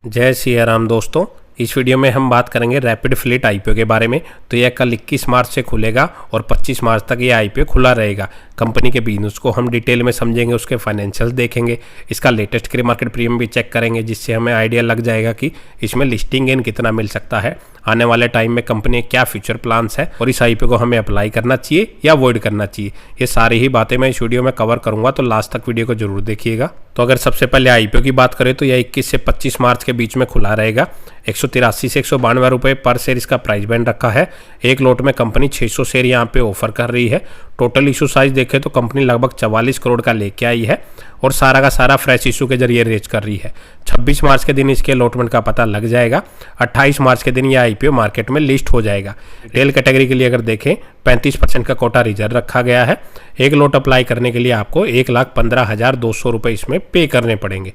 जय सिया राम दोस्तों। इस वीडियो में हम बात करेंगे रैपिड फ्लीट आईपीओ के बारे में। तो यह कल 21 मार्च से खुलेगा और 25 मार्च तक ये आईपीओ खुला रहेगा। कंपनी के बिजनेस को हम डिटेल में समझेंगे, उसके फाइनेंशियल देखेंगे, इसका लेटेस्ट प्री मार्केट प्रीमियम भी चेक करेंगे, जिससे हमें आइडिया लग जाएगा कि इसमें लिस्टिंग गेन कितना मिल सकता है, आने वाले टाइम में कंपनी क्या फ्यूचर प्लान्स है और इस आईपीओ को हमें अप्लाई करना चाहिए या अवॉइड करना चाहिए। ये सारी ही बातें मैं इस वीडियो में कवर करूंगा, तो लास्ट तक वीडियो को जरूर देखिएगा। तो अगर सबसे पहले आईपीओ की बात करें तो यह 21 से 25 मार्च के बीच में खुला रहेगा। 183 से 192 रुपये पर शेयर इसका प्राइस बैंड रखा है। एक लोट में कंपनी 600 शेयर यहाँ पे ऑफर कर रही है। टोटल इशू साइज देखें तो कंपनी लगभग 44 करोड़ का लेके आई है और सारा का सारा फ्रेश इशू के जरिए रेज कर रही है। 26 मार्च के दिन इसके अलॉटमेंट का पता लग जाएगा। 28 मार्च के दिन यह आईपीओ मार्केट में लिस्ट हो जाएगा। रिटेल कैटेगरी के लिए अगर देखें 35% का कोटा रिजर्व रखा गया है। एक लोट अप्लाई करने के लिए आपको 1,15,200 रुपये इसमें पे करने पड़ेंगे।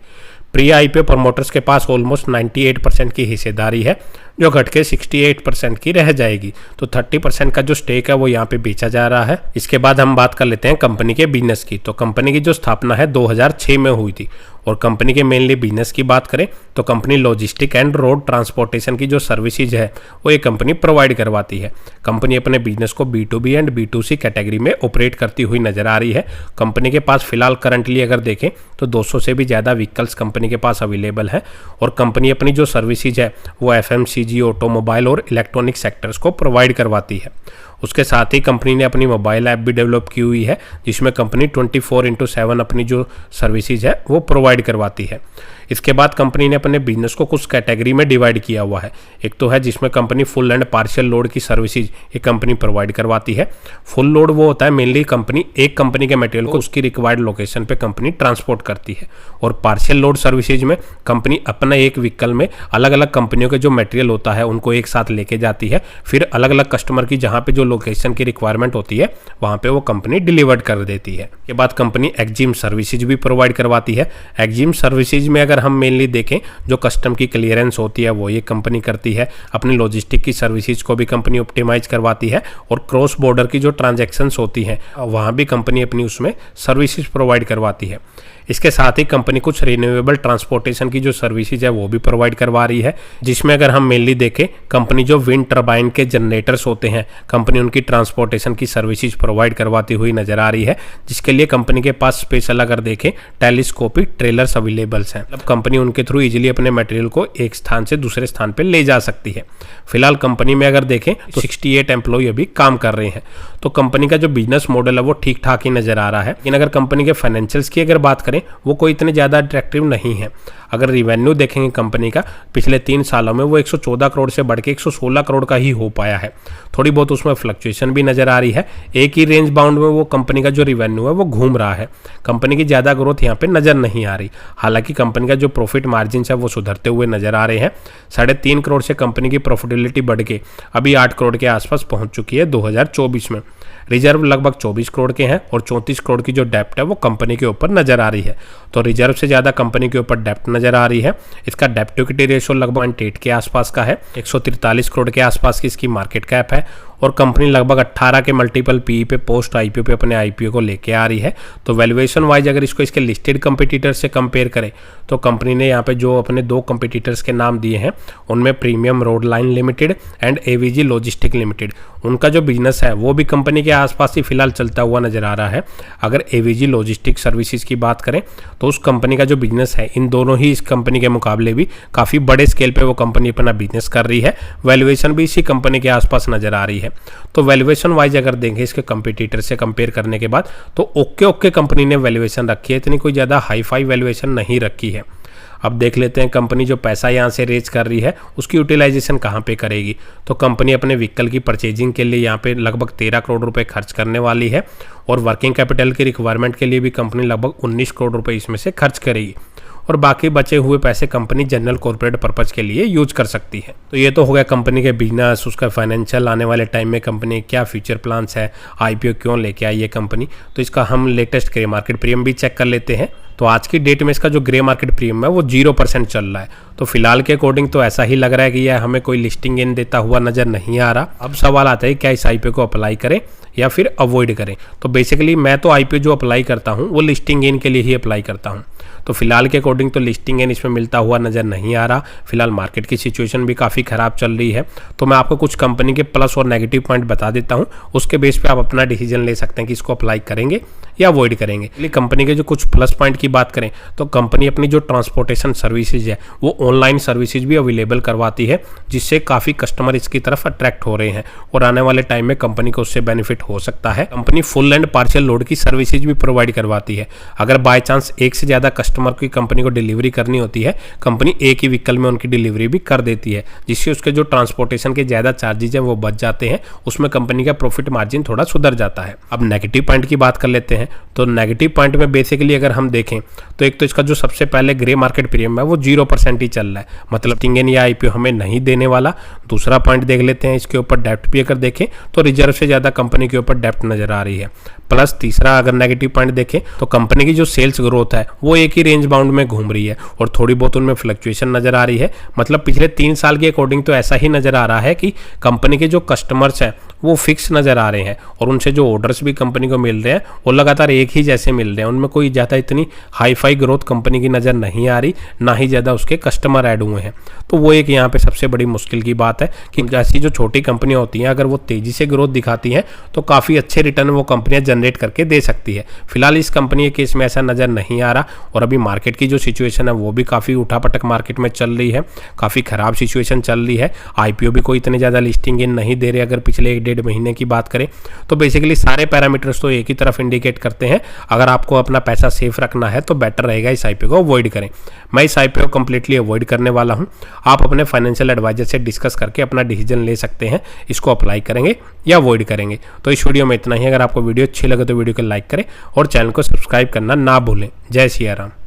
प्री आईपीओ प्रमोटर्स के पास ऑलमोस्ट 98% की हिस्सेदारी है, जो घट के 68% की रह जाएगी। तो 30% का जो स्टेक है वो यहाँ पे बेचा जा रहा है। इसके बाद हम बात कर लेते हैं कंपनी के बिजनेस की। तो कंपनी की जो स्थापना है 2006 में हुई थी और कंपनी के मेनली बिजनेस की बात करें तो company logistic and road transportation की जो सर्विसेज है वो ये कंपनी प्रोवाइड करवाती है। कंपनी अपने बिजनेस को B2B एंड B2C कैटेगरी में ऑपरेट करती हुई नजर आ रही है। कंपनी के पास फिलहाल करंटली अगर देखें तो 200 से भी ज़्यादा व्हीकल्स कंपनी के पास अवेलेबल है और कंपनी अपनी जो सर्विसेज है वो FMCG, ऑटोमोबाइल और इलेक्ट्रॉनिक सेक्टर्स को प्रोवाइड करवाती है। उसके साथ ही कंपनी ने अपनी मोबाइल ऐप भी डेवलप की हुई है, जिसमें कंपनी 24/7 अपनी जो सर्विसेज है वो प्रोवाइड करवाती है। इसके बाद कंपनी ने अपने बिजनेस को कुछ कैटेगरी में डिवाइड किया हुआ है। एक तो है जिसमें company full and partial load की सर्विसेज ये कंपनी प्रोवाइड करवाती है। फुल लोड वो होता है मेनली कंपनी एक कंपनी के मटेरियल को उसकी रिक्वायर्ड लोकेशन पे कंपनी ट्रांसपोर्ट करती है और पार्शियल लोड सर्विसेज में कंपनी अपना एक व्हीकल में अलग अलग कंपनियों के जो मटेरियल होता है उनको एक साथ लेके जाती है, फिर अलग अलग कस्टमर की जहाँ पे जो लोकेशन की रिक्वायरमेंट होती है वहाँ पे वो कंपनी डिलीवर्ड कर देती है। के बाद कंपनी एक्जिम सर्विसेज भी प्रोवाइड करवाती है। एक्जिम सर्विसेज में अगर हम मेनली देखें जो कस्टम की क्लियरेंस होती है वो ये कंपनी करती है। अपनी लॉजिस्टिक की सर्विसेज को भी कंपनी ऑप्टिमाइज करवाती है और क्रॉस बॉर्डर की जो ट्रांजैक्शंस होती हैं वहाँ भी कंपनी अपनी उसमें सर्विसेज प्रोवाइड करवाती है। इसके साथ ही कंपनी कुछ रिन्यूएबल ट्रांसपोर्टेशन की जो सर्विसेज है वो भी प्रोवाइड करवा रही है, जिसमें अगर हम मेनली देखें कंपनी जो विंड टर्बाइन के जनरेटर्स होते हैं कंपनी उनकी ट्रांसपोर्टेशन की सर्विसेज प्रोवाइड करवाती हुई नजर आ रही है, जिसके लिए कंपनी के पास स्पेशल अगर देखें टेलीस्कोपिक ट्रेलर्स अवेलेबल्स हैं। मतलब कंपनी उनके थ्रू इजीली अपने मटेरियल को एक स्थान से दूसरे स्थान पर ले जा सकती है। फिलहाल कंपनी में अगर देखें तो 68 एम्प्लॉय अभी काम कर रहे हैं। तो कंपनी का जो बिजनेस मॉडल है वो ठीक ठाक ही नजर आ रहा है। लेकिन अगर कंपनी के फाइनेंशियल्स की अगर बात करें वो कोई इतने ज़्यादा अट्रैक्टिव नहीं है। अगर रिवेन्यू देखेंगे कंपनी का पिछले 3 सालों में वो 114 करोड़ से बढ़ के 116 करोड़ का ही हो पाया है। थोड़ी बहुत उसमें फ्लक्चुएशन भी नजर आ रही है। एक ही रेंज बाउंड में वो कंपनी का जो रिवेन्यू है वो घूम रहा है। कंपनी की ज़्यादा ग्रोथ यहाँ पे नजर नहीं आ रही। हालांकि कंपनी का जो प्रॉफिट मार्जिन है वो सुधरते हुए नजर आ रहे हैं। 3.5 करोड़ से कंपनी की प्रॉफिटेबिलिटी बढ़ के अभी 8 करोड़ के आसपास पहुंच चुकी है 2024 में। रिजर्व लगभग 24 करोड़ के हैं और 34 करोड़ की जो डेप्ट है वो कंपनी के ऊपर नजर आ रही है। तो रिजर्व से ज़्यादा कंपनी के ऊपर डेप्ट नजर आ रही है। इसका डेप्ट टू इक्विटी रेशियो लगभग 8 के आसपास का है। 143 करोड़ के आसपास की इसकी मार्केट कैप है और कंपनी लगभग 18 के मल्टीपल पीई पे पोस्ट आईपीओ पे अपने आईपीओ को लेके आ रही है। तो वैल्यूएशन वाइज अगर इसको इसके लिस्टेड कंपटीटर से कंपेयर करें तो कंपनी ने यहाँ पे जो अपने 2 कंपटीटर्स के नाम दिए हैं उनमें premium road line limited and AVG logistic limited, उनका जो बिजनेस है वो भी कंपनी के आसपास ही फिलहाल चलता हुआ नजर आ रहा है। अगर एवीजी लॉजिस्टिक सर्विसेज की बात करें तो उस कंपनी का जो बिजनेस है इन दोनों ही इस कंपनी के मुकाबले भी काफ़ी बड़े स्केल पे वो कंपनी अपना बिजनेस कर रही है। वैल्यूएशन भी इसी कंपनी के आसपास नजर आ रही है। तो वैल्यूएशन वाइज अगर देखें इसके कंपटीटर से कंपेयर करने के बाद तो ओके कंपनी ने वैल्यूएशन रखी है, इतनी कोई ज़्यादा हाई फाई वैल्यूएशन नहीं रखी है। अब देख लेते हैं कंपनी जो पैसा यहाँ से रेज कर रही है उसकी यूटिलाइजेशन कहाँ पे करेगी। तो कंपनी अपने व्हीकल की परचेजिंग के लिए यहाँ पे लगभग 13 करोड़ रुपए खर्च करने वाली है और वर्किंग कैपिटल की रिक्वायरमेंट के लिए भी कंपनी लगभग 19 करोड़ रुपए इसमें से खर्च करेगी और बाकी बचे हुए पैसे कंपनी जनरल कॉर्पोरेट पर्पज के लिए यूज कर सकती है। तो ये तो हो गया कंपनी के बिजनेस, उसका फाइनेंशियल, आने वाले टाइम में कंपनी क्या फ्यूचर प्लान्स है, आईपीओ क्यों लेके आई है कंपनी। तो इसका हम लेटेस्ट ग्रे मार्केट प्रीमियम भी चेक कर लेते हैं। तो आज की डेट में इसका जो ग्रे मार्केट प्रीमियम है वो 0% चल रहा है। तो फिलहाल के अकॉर्डिंग तो ऐसा ही लग रहा है कि यह हमें कोई लिस्टिंग गेन देता हुआ नजर नहीं आ रहा। अब सवाल आता है क्या इस आईपीओ को अप्लाई करें या फिर अवॉइड करें। तो बेसिकली मैं तो आईपीओ जो अप्लाई करता हूँ वो लिस्टिंग गेन के लिए ही अप्लाई करता हूँ। तो फिलहाल के अकॉर्डिंग तो लिस्टिंग गेन इसमें मिलता हुआ नज़र नहीं आ रहा। फिलहाल मार्केट की सिचुएशन भी काफ़ी ख़राब चल रही है। तो मैं आपको कुछ कंपनी के प्लस और नेगेटिव पॉइंट बता देता हूँ, उसके बेस पे आप अपना डिसीजन ले सकते हैं कि इसको अप्लाई करेंगे या अवॉइड करेंगे। कंपनी के जो कुछ प्लस पॉइंट की बात करें तो कंपनी अपनी जो ट्रांसपोर्टेशन सर्विसेज है वो ऑनलाइन सर्विसेज भी अवेलेबल करवाती है, जिससे काफ़ी कस्टमर इसकी तरफ अट्रैक्ट हो रहे हैं और आने वाले टाइम में कंपनी को उससे बेनिफिट हो सकता है। Company full and partial load की सर्विसेज भी प्रोवाइड करवाती है। अगर बाय चांस एक से ज़्यादा कस्टमर की कंपनी को डिलीवरी करनी होती है, कंपनी एक ही व्हीकल में उनकी डिलीवरी भी कर देती है, जिससे उसके जो ट्रांसपोर्टेशन के ज़्यादा चार्जेज हैं वो बच जाते हैं। उसमें कंपनी का प्रॉफिट मार्जिन थोड़ा सुधर जाता है। अब नेगेटिव पॉइंट की बात कर लेते हैं। तो नेगेटिव पॉइंट में बेसिकली अगर हम देखें तो एक तो इसका जो सबसे पहले ग्रे मार्केट प्रीमियम है वो 0% ही चल रहा है, मतलब टिंगन या आईपीओ हमें नहीं देने वाला। दूसरा पॉइंट देख लेते हैं, इसके ऊपर डेप्ट भी अगर देखें तो रिजर्व से ज़्यादा कंपनी के ऊपर डेप्ट नजर आ रही है। प्लस तीसरा अगर नेगेटिव पॉइंट देखें तो कंपनी की जो सेल्स ग्रोथ है वो एक ही रेंज बाउंड में घूम रही है और थोड़ी बहुत उनमें फ्लक्चुएशन नजर आ रही है। मतलब पिछले 3 साल के अकॉर्डिंग तो ऐसा ही नजर आ रहा है कि कंपनी के जो कस्टमर्स हैं वो फिक्स नजर आ रहे हैं और उनसे जो ऑर्डर्स भी कंपनी को मिल रहे हैं वो लगातार एक ही जैसे मिल रहे हैं। उनमें कोई ज़्यादा इतनी हाई फाई ग्रोथ कंपनी की नज़र नहीं आ रही, ना ही ज़्यादा उसके कस्टमर ऐड हुए हैं। तो वो एक यहाँ पे सबसे बड़ी मुश्किल की बात है कि ऐसी जो छोटी कंपनियाँ होती हैं अगर वो तेज़ी से ग्रोथ दिखाती हैं तो काफ़ी अच्छे रिटर्न वो कंपनियाँ जनरेट करके दे सकती है। फिलहाल इस कंपनी के केस में ऐसा नज़र नहीं आ रहा और अभी मार्केट की जो सिचुएशन है वो भी काफ़ी उठापटक मार्केट में चल रही है, काफ़ी ख़राब सिचुएशन चल रही है। आईपीओ भी कोई इतने ज़्यादा लिस्टिंग इन नहीं दे रहे। अगर पिछले 1-1.5 महीने की बात करें तो बेसिकली सारे पैरामीटर्स तो एक ही तरफ इंडिकेट करते हैं। अगर आपको अपना पैसा सेफ रखना है तो बेटर रहेगा इस आईपीओ को अवॉइड करें। मैं इस आईपीओ को कंप्लीटली अवॉइड करने वाला हूं। आप अपने फाइनेंशियल एडवाइजर से डिस्कस करके अपना डिसीजन ले सकते हैं, इसको अप्लाई करेंगे या अवॉइड करेंगे। तो इस वीडियो में इतना ही। अगर आपको वीडियो अच्छी लगे तो वीडियो को लाइक करें और चैनल को सब्सक्राइब करना ना भूलें। जय सिया राम।